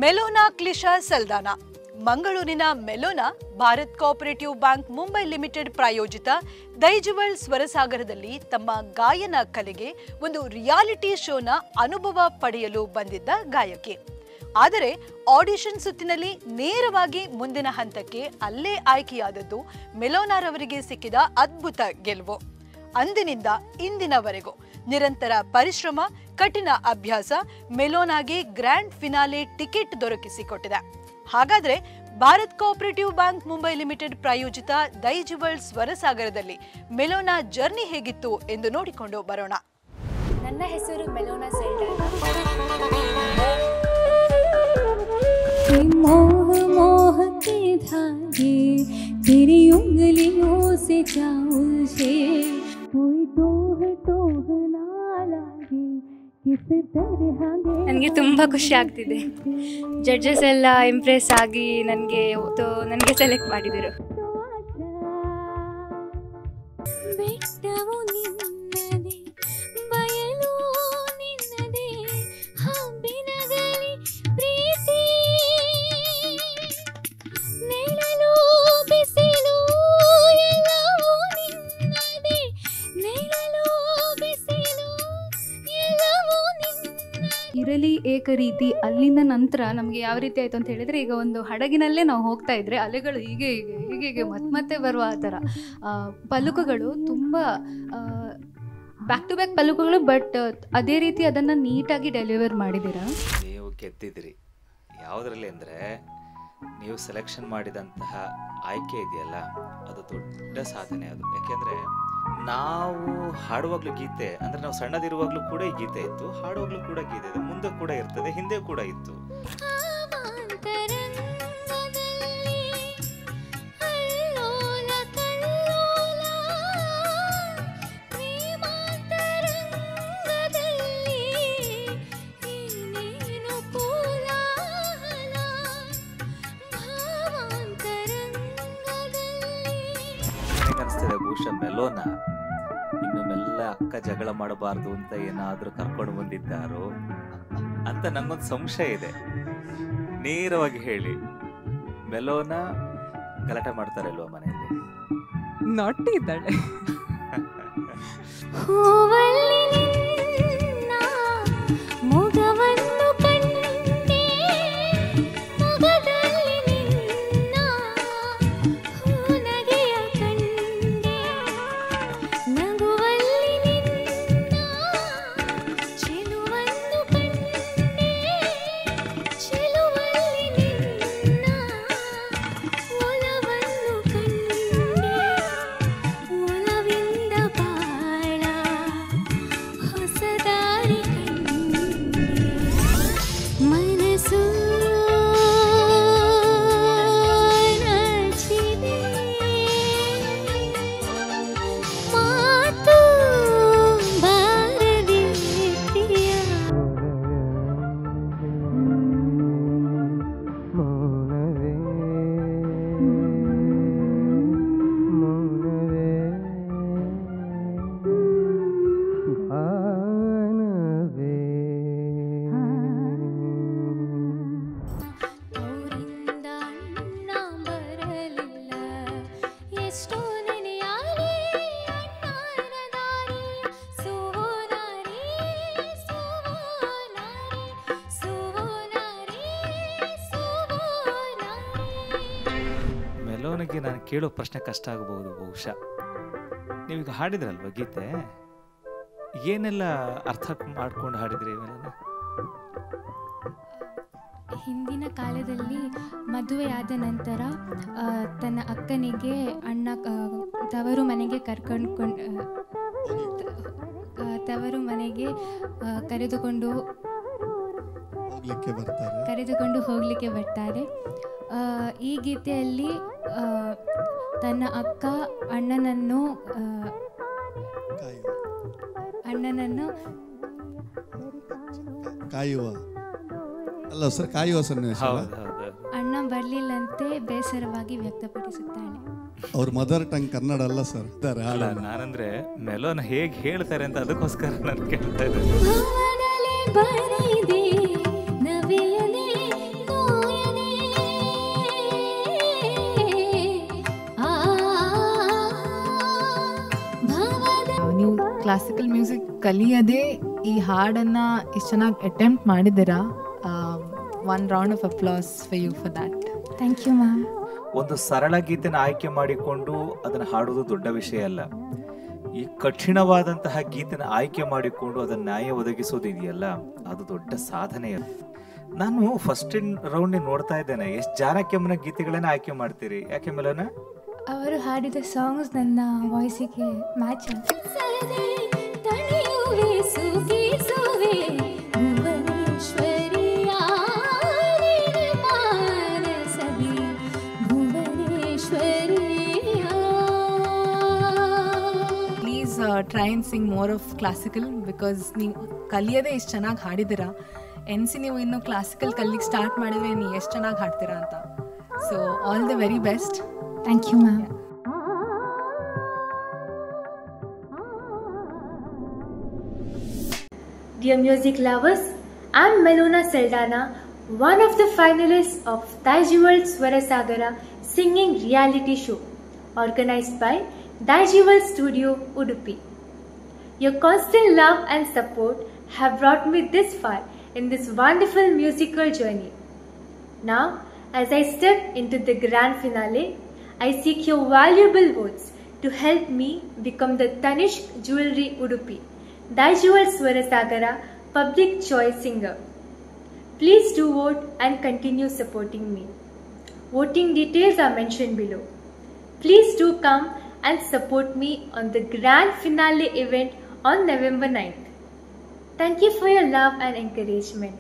ಮೆಲೋನಾ ಕ್ಲಿಶಾ ಸಲ್ದಾನಾ. ಮಂಗಳೂರಿನ Melona Bharat cooperative bank Mumbai limited ಪ್ರಾಯೋಜಿತ ದೈಜುವಲ್ ಸ್ವರಸಾಗರದಲ್ಲಿ ತಮ್ಮ ಗಾಯನ ಕಲೆಗೆ ಒಂದು ರಿಯಾಲಿಟಿ ಶೋನ ಅನುಭವ ಪಡೆಯಲು ಬಂದಿದ್ದ ಗಾಯಕಿ. ಆದರೆ ಆಡಿಷನ್ ಸುತ್ತಿನಲ್ಲಿ ನೇರವಾಗಿ ಮುಂದಿನ ಹಂತಕ್ಕೆ ಅಲ್ಲೇ ಆಯ್ಕೆಯಾದದ್ದು ಮೆಲೋನಾರವರಿಗೆ ಸಿಕ್ಕಿದ ಅದ್ಭುತ ಗೆಲುವು. ಅಂದಿನಿಂದ ಇಂದಿನವರೆಗೂ ನಿರಂತರ ಪರಿಶ್ರಮ, ಕಠಿಣ ಅಭ್ಯಾಸ ಮೆಲೋನಾಗೆ ಗ್ರ್ಯಾಂಡ್ ಫಿನಾಲೆ ಟಿಕೆಟ್ ದೊರಕಿಸಿಕೊಟ್ಟಿದೆ. ಹಾಗಾದ್ರೆ Bharat cooperative bank Mumbai limited ಪ್ರಾಯೋಜಿತ ದೈಜುವಲ್ ಸ್ವರಸಾಗರದಲ್ಲಿ ಮೆಲೋನಾ ಜರ್ನಿ ಹೇಗಿತ್ತು ಎಂದು ನೋಡಿಕೊಂಡು ಬರೋಣ. ನನ್ನ ಹೆಸರು ಮೆಲೋನಾ ಸಲ್ದಾನಾ. मोह मोह के धागे तेरी उंगलियों से जा उलझे, कोई टोह टोह ना लागे किस तरह. ನನಗೆ ತುಂಬ ಖುಷಿ ಆಗ್ತಿದೆ. ಜಡ್ಜಸ್ ಎಲ್ಲ ಇಂಪ್ರೆಸ್ ಆಗಿ ನನಗೆ ಸೆಲೆಕ್ಟ್ ಮಾಡಿದರು. ಬೆಟ್ಟವು ನಿನ್ನದೇ, ಬಯಲು ನಿನ್ನದೇ, ಹಬ್ಬಿನಗಲಿ ಪ್ರೀತಿ, ನೆರಳು ಬಿಸಿಲು ಎಲ್ಲವೂ ನಿನ್ನದೇ, ನೆರಳು ಬಿಸಿಲು ಎಲ್ಲವೂ ನಿನ್ನದೇ. ಇರಲಿ ಏಕ ರೀತಿ. ಅಲ್ಲಿಂದ ನಂತರ ನಮಗೆ ಯಾವ ರೀತಿ ಆಯಿತು ಅಂತ ಹೇಳಿದರೆ, ಈಗ ಒಂದು ಹಡಗಿನಲ್ಲೇ ನಾವು ಹೋಗ್ತಾ ಇದ್ದರೆ ಅಲೆಗಳು ಹೀಗೆ ಹೀಗೆ ಹೀಗೆ ಹೀಗೆ ಮತ್ತೆ ಬರುವ ಆ ಥರ ಪಲುಕುಗಳು ತುಂಬ ಬ್ಯಾಕ್ ಟು ಬ್ಯಾಕ್ ಪಲುಕುಗಳು. ಬಟ್ ಅದೇ ರೀತಿ ಅದನ್ನು ನೀಟಾಗಿ ಡೆಲಿವರ್ ಮಾಡಿದ್ದೀರಾ. ನೀವು ಗೆದ್ದಿದ್ದೀರಿ ಯಾವುದರಲ್ಲಿ ಅಂದರೆ, ನೀವು ಸೆಲೆಕ್ಷನ್ ಮಾಡಿದಂತಹ ಆಯ್ಕೆ ಇದೆಯಲ್ಲ, ಅದು ದೊಡ್ಡ ಸಾಧನೆ. ಅದು ಯಾಕೆಂದರೆ ನಾವು ಹಾಡುವಾಗಲೂ ಗೀತೆ ಅಂದರೆ, ನಾವು ಸಣ್ಣದಿರುವಾಗಲೂ ಕೂಡ ಈ ಗೀತೆ ಇತ್ತು, ಹಾಡುವಾಗಲೂ ಕೂಡ ಗೀತೆ ಇದೆ, ಮುಂದೆ ಕೂಡ ಇರ್ತದೆ, ಹಿಂದೆ ಕೂಡ ಇತ್ತು. ಅನಿಸ್ತದೆ ಬಹುಶಃ ಮೆಲೋನಾ ಇನ್ನು ಮೆಲ್ಲ ಅಕ್ಕ ಜಗಳ ಮಾಡಬಾರ್ದು ಅಂತ ಏನಾದ್ರೂ ಕರ್ಕೊಂಡು ಬಂದಿದ್ದಾರೋ ಅಂತ ನಂಗೊಂದು ಸಂಶಯ ಇದೆ. ನೇರವಾಗಿ ಹೇಳಿ, ಮೆಲೋನಾ ಗಲಾಟೆ ಮಾಡ್ತಾರಲ್ವಾ ಮನೆಯಲ್ಲಿ? ನಾಟಿ ಇದ್ದಾಳೆ. ಹೂವಲ್ಲಿ ನಿನ್ನ ಮೊಗವನ್ನು ಕಂಡೆ, ಮೊಗದಲ್ಲಿ ನಿನ್ನ ಹೂನಗೆಯ ಕಂಡೆ, ನಗುವಲ್ಲಿ ನಿನ್ನ ಚೆಲುವನ್ನು ಕಂಡೆ, ಚೆಲುವಲ್ಲಿ ನಿನ್ನ ಒಲವನ್ನು ಕಂಡೆ, ಒಲವಿಂದ ಬಾಳ ಹೊಸದಾರಿ ಕಂಡೆ, ಮನಸ್ಸು ನಾಚಿದೆ, ಮಾತು ಬಾರದೆ ಪ್ರಿಯ. ಅವರಿಂದ ಅಣ್ಣ ಬರಲಿಲ್ಲ, ಎಷ್ಟೋ ನೆನೆಯಾಲೆ ಅಣ್ಣನ ದಾರಿ, ಸೋನಾರಿ ಸೋನಾರಿ ಸೋನಾರಿ ಸೋನಾರಿ. ಮೆಲೋನಿಗೆ ನಾನು ಕೇಳೋ ಪ್ರಶ್ನೆ ಕಷ್ಟ ಆಗಬಹುದು ಬಹುಶಃ. ನೀವೀಗ ಹಾಡಿದ್ರಲ್ವ ಗೀತೆ, ಏನೆಲ್ಲ ಅರ್ಥ ಮಾಡ್ಕೊಂಡು ಹಾಡಿದ್ರಿ ಮೆಲೋನ? ಹಿಂದಿನ ಕಾಲದಲ್ಲಿ ಮದುವೆಯಾದ ನಂತರ ತನ್ನ ಅಕ್ಕನಿಗೆ ಅಣ್ಣ ತವರು ಮನೆಗೆ ತವರು ಮನೆಗೆ ಕರೆದುಕೊಂಡು ಹೋಗಲಿಕ್ಕೆ ಬರ್ತಾರೆ. ಈ ಗೀತೆಯಲ್ಲಿ ತನ್ನ ಅಕ್ಕ ಅಣ್ಣನನ್ನು ಕಾಯುವ ಅಲ್ಲ ಸರ್, ಕಾಯುವ ಸನ್ನಿವೇಶ. ಅಣ್ಣ ಬರಲಿಲ್ಲಂತೆ ಬೇಸರವಾಗಿ ವ್ಯಕ್ತಪಡಿಸುತ್ತಾಳೆ. ಅವ್ರ ಮದರ್ ಟಂಗ್ ಕನ್ನಡ ಅಲ್ಲ ಸರ್. ನಾನಂದ್ರೆ ಮೆಲೋನ ಹೇಗೆ ಹೇಳ್ತಾರೆ ಅಂತ ಅದಕ್ಕೋಸ್ಕರ ನಾನು ಕೇಳ್ತಾ ಇದ್ದೆ. ಬರಿದೆ ನವಿಯನೆ ಕ್ಲಾಸಿಕಲ್ ಮ್ಯೂಸಿಕ್ ಕಲಿಯದೆ ಈ ಹಾಡನ್ನು ಇಷ್ಟು ಚೆನ್ನಾಗಿ ಅಟೆಂಪ್ಟ್ ಮಾಡಿದ್ದೀರಾ. One round of applause for you for that. Thank you ma'am. ಒಂದು ಸರಳ ಗೀತೆನ ಆಯ್ಕೆ ಮಾಡಿಕೊಂಡು ಅದನ್ನು ಹಾಡೋದು ದೊಡ್ಡ ವಿಷಯ ಅಲ್ಲ. ಈ ಕಠಿಣವಾದಂತಹ ಗೀತೆನ ಆಯ್ಕೆ ಮಾಡಿಕೊಂಡು ಅದನ್ನ ನ್ಯಾಯ ಒದಗಿಸೋದಿದೆಯಲ್ಲ, ಅದು ದೊಡ್ಡ ಸಾಧನೆ. ನಾನು ಫಸ್ಟ್ ರೌಂಡ್ ನೋಡ್ತಾ ಇದ್ದೇನೆ, ಎಷ್ಟು ಜಾನಕ್ಯಮ್ಮನ ಗೀತೆಗಳನ್ನ ಆಯ್ಕೆ ಮಾಡ್ತೀರಿ, ಯಾಕೆ ಮೆಲೋನ? ಅವರು ಹಾಡಿದ ಸಾಂಗ್ಸ್ ನನ್ನ ವಾಯ್ಸಿಗೆ match try and sing more of classical, because ನೀವು ಕಲಿಯೋದೇ ಎಷ್ಟು ಚೆನ್ನಾಗಿ ಹಾಡಿದ್ದೀರಾ. ಎನ್ಸಿ ನೀವು ಇನ್ನೂ ಕ್ಲಾಸಿಕಲ್ ಕಲಿಗೆ ಸ್ಟಾರ್ಟ್ ಮಾಡಿದ್ರೆ ನೀವು ಎಷ್ಟು ಚೆನ್ನಾಗಿ ಹಾಡ್ತೀರಾ ಅಂತ. So all the very best. Thank you ma'am. Dear music lovers, I am Melona Saldana, one of the finalists of Daiji World Swarasagara singing reality show organized by Daiji World Studio, Udupi. Your constant love and support have brought me this far in this wonderful musical journey. Now, as I step into the grand finale, I seek your valuable votes to help me become the Tanishq Jewelry Udupi, Daiji World Swarasagara Public Choice Singer. Please do vote and continue supporting me. Voting details are mentioned below. Please do come and support me on the grand finale event on November 9th. Thank you for your love and encouragement.